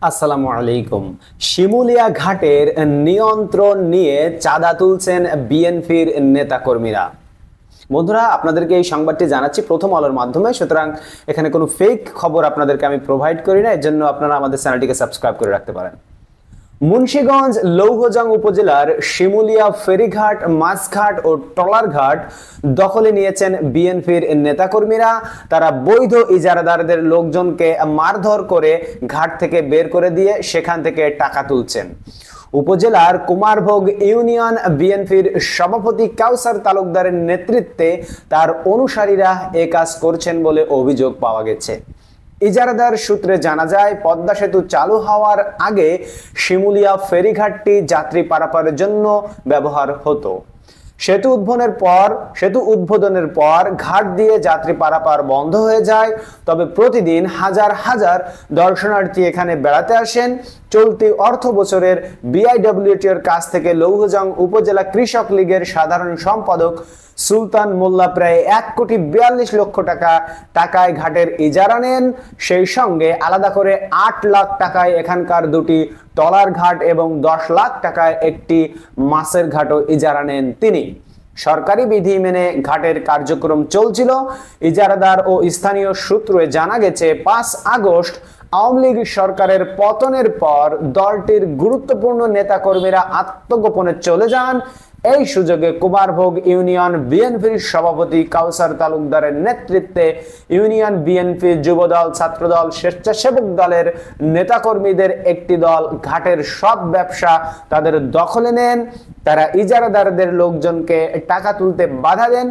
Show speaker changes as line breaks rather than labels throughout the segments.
আসসালামু আলাইকুম। শিমুলিয়া ঘাটের নিয়ন্ত্রণ নিয়ে চাঁদা তুলছেন বিএনপির নেতাকর্মীরা। বন্ধুরা, আপনাদেরকে এই সংবাদটি জানাচ্ছি প্রথম আলোর মাধ্যমে, সুতরাং এখানে কোনো ফেক খবর আপনাদেরকে আমি প্রোভাইড করি না, এর জন্য আপনারা আমাদের চ্যানেলটিকে সাবস্ক্রাইব করে রাখতে পারেন। মুন্সিগঞ্জ লৌহজং উপজেলার শিমুলিয়া ফেরিঘাট, মাছঘাট ও ট্রলারঘাট দখলে নিয়েছেন বিএনপির নেতাকর্মীরা। তারা বৈধ ইজারাদারদের লোকজনকে মারধর করে ঘাট থেকে বের করে দিয়ে সেখান থেকে টাকা তুলছেন। উপজেলার কুমারভোগ ইউনিয়ন বিএনপির সভাপতি কাউসার তালুকদারের নেতৃত্বে তার অনুসারীরা এ কাজ করছেন বলে অভিযোগ পাওয়া গেছে। ইজারাদার সূত্রে জানা যায়, পদ্মা সেতু চালু হওয়ার আগে শিমুলিয়া ফেরিঘাটটি যাত্রী পারাপারের জন্য ব্যবহার হতো। সেতু উদ্বোধনের পর ঘাট দিয়ে যাত্রী পারাপার বন্ধ হয়ে যায়। তবে প্রতিদিন হাজার হাজার দর্শনার্থী এখানে বেড়াতে আসেন। চলতি অর্থ বছরের বিআইডব্লিউটির কাছ থেকে লৌহজং উপজেলা কৃষক লীগের সাধারণ সম্পাদক সুলতান মোল্লা প্রায় 1,42,00,000 টাকায় ঘাটের ইজারা নেন। সেই সঙ্গে আলাদা করে 8 লাখ টাকায় এখানকার দুটি ট্রলার ঘাট এবং 10 লাখ টাকায় একটি মাছের ঘাটও ইজারা নেন তিনি। সরকারি বিধি মেনে ঘাটের কার্যক্রম চলছিল। ইজারাদার ও স্থানীয় সূত্রে জানা গেছে, 5 আগস্ট আওয়ামী লীগ সরকারের পতনের পর দলটির গুরুত্বপূর্ণ নেতাকর্মীরা আত্মগোপনে চলে যান। এই সুযোগে কুমারভোগ ইউনিয়ন বিএনপির সভাপতি কাউসার তালুকদারের নেতৃত্বে ইউনিয়ন বিএনপি, যুবদল, ছাত্রদল, স্বেচ্ছাসেবক দলের নেতাকর্মীদের একটি দল ঘাটের সব ব্যবসা তাদের দখলে নেন। তারা ইজারাদারদের লোকজনকে টাকা তুলতে বাধা দেন।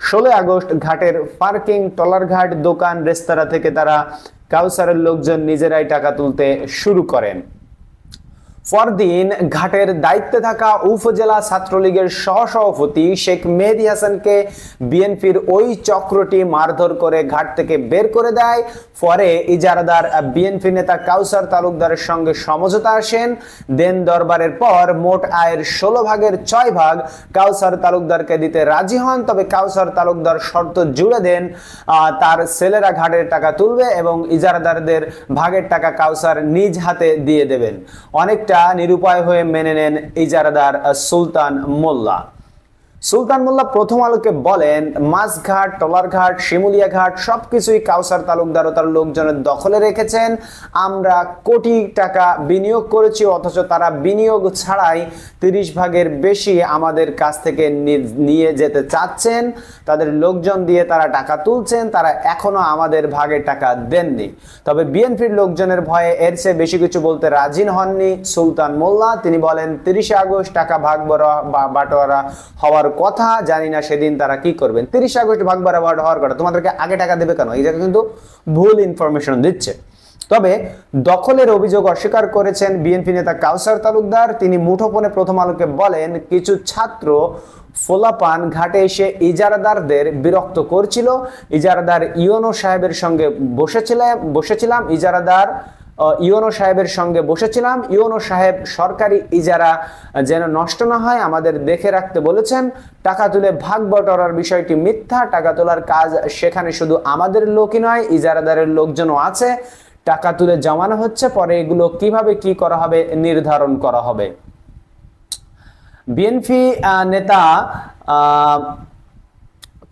16 আগস্ট ঘাটের পার্কিং, ট্রলারঘাট, দোকান, রেস্তোরাঁ থেকে তারা কাউসারের লোকজন নিজেরাই টাকা তুলতে শুরু করেন। পরদিন ঘাটের দায়িত্বে থাকা উপজেলা ছাত্রলীগের সহসভাপতি শেখ মেহেদী হাসানকে বিএনপির ওই চক্রটি মারধর করে ঘাট থেকে বের করে দেয়। পরে ইজারাদার বিএনপি নেতা কাউসার তালুকদারের সঙ্গে সমঝোতা আসেন। দেন দরবারের পর মোট আয়ের 16 ভাগের 6 ভাগ কাউসার তালুকদারকে দিতে রাজি হন। তবে কাউসার তালুকদার শর্ত জুড়ে দেন, তার ছেলেরা ঘাটের টাকা তুলবে এবং ইজারাদারদের ভাগের টাকা কাউসার নিজ হাতে দিয়ে দেবেন। অনেকটা নিরুপায় হয়ে মেনে নেন ইজারাদার সুলতান মোল্লা। সুলতান মোল্লা প্রথম আলোকে বলেন, মাছঘাট, ট্রলারঘাট, শিমুলিয়া ঘাট সবকিছুই কাউসার তালুকদার ও তার লোকজনের দখলে রেখেছেন। আমরা কোটি টাকা বিনিয়োগ করেছি, অথচ তারা বিনিয়োগ ছাড়াই 30 ভাগের বেশি আমাদের কাছ থেকে নিয়ে যেতে চাচ্ছেন। তাদের লোকজন দিয়ে তারা টাকা তুলছেন, তারা এখনো আমাদের ভাগের টাকা দেননি। তবে বিএনপির লোকজনের ভয়ে এর চেয়ে বেশি কিছু বলতে রাজি হননি সুলতান মোল্লা। তিনি বলেন, 30 আগস্ট টাকা ভাগ বাটোয়ারা হওয়ার কথা, জানি না সেদিন তারা কি করবেন। 30 আগস্ট ভাগ বাটোয়ারা হওয়ার কথা, তোমাদেরকে আগে টাকা দেবে কেন? এই জায়গায় কিন্তু ভুল ইনফরমেশন দিচ্ছে। তবে দখলের অভিযোগ অস্বীকার করেছেন বিএনপি নেতা কাউসার তালুকদার। তিনি মুঠোফোনে প্রথম আলোকে বলেন, কিছু ছাত্র ফোলাপান ঘাটে এসে ইজারাদারদের বিরক্ত করছিল। ইজারাদার ইউনো সাহেবের সঙ্গে বসেছিলাম ইউনো সাহেব সরকারি ইজারা যেন নষ্ট না হয় আমাদের দেখে রাখতে বলেছেন। টাকা তুলে ভাগ বটরার বিষয়টি মিথ্যা। টাকা তোলার কাজ সেখানে শুধু আমাদের লোকই নয়, ইজারাদারের লোকজনও আছে। টাকা তুলে জমানো হচ্ছে, পরে এগুলো কিভাবে কি করা হবে নির্ধারণ করা হবে। বিএনপি নেতা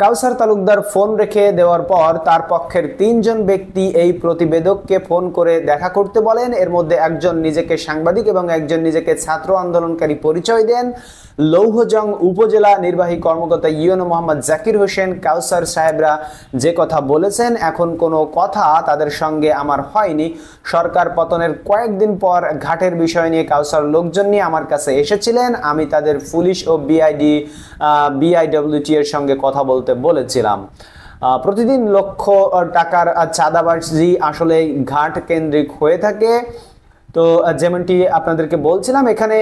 কাউসার তালুকদার ফোন রেখে দেওয়ার পর তার পক্ষের 3 জন ব্যক্তি এই প্রতিবেদককে ফোন করে দেখা করতে বলেন। এর মধ্যে একজন নিজেকে সাংবাদিক এবং একজন নিজেকে ছাত্র আন্দোলনকারী পরিচয় দেন। লৌহজং উপজেলা নির্বাহী কর্মকর্তা ইউনো মোহাম্মদ জাকির হোসেন, কাউসার সাহেবরা যে কথা বলেছেন, এখন কোনো কথা তাদের সঙ্গে আমার হয়নি। সরকার পতনের কয়েকদিন পর ঘাটের বিষয় নিয়ে কাউসার লোকজন নিয়ে আমার কাছে এসেছিলেন। আমি তাদের পুলিশ ও বিআইডব্লিউটি এর সঙ্গে কথা বলতে বলেছিলাম। প্রতিদিন লক্ষ টাকার চাঁদাবাজি আসলে ঘাট কেন্দ্রিক হয়ে থাকে। তো যেমনটি আপনাদেরকে বলছিলাম, এখানে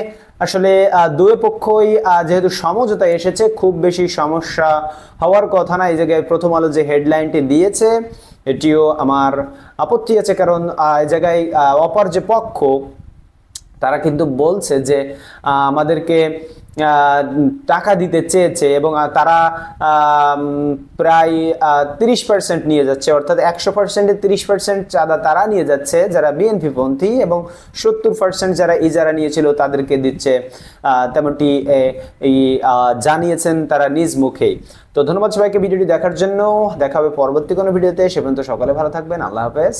আসলে দুই পক্ষই যেহেতু সমঝোতা এসেছে, খুব বেশি সমস্যা হওয়ার কথা না। এই জায়গায় প্রথম আলো যে হেডলাইনটি দিয়েছে এটিও আমার আপত্তি আছে, কারণ এই জায়গায় অপর যে পক্ষ তারা কিন্তু বলছে যে আমাদেরকে টাকা দিতে চেয়েছে এবং তারা প্রায় 30% নিয়ে যাচ্ছে, অর্থাৎ 100%-এ 30% চাঁদা তারা নিয়ে যাচ্ছে যারা বিএনপি পন্থী, এবং 70% যারা ইজারা নিয়েছিল তাদেরকে দিচ্ছে, তেমনটি জানিয়েছেন তারা নিজ মুখেই। তো ধন্যবাদ সবাইকে ভিডিওটি দেখার জন্য। দেখা হবে পরবর্তী কোনো ভিডিওতে। সে পর্যন্ত সকলে ভালো থাকবেন। আল্লাহ হাফেজ।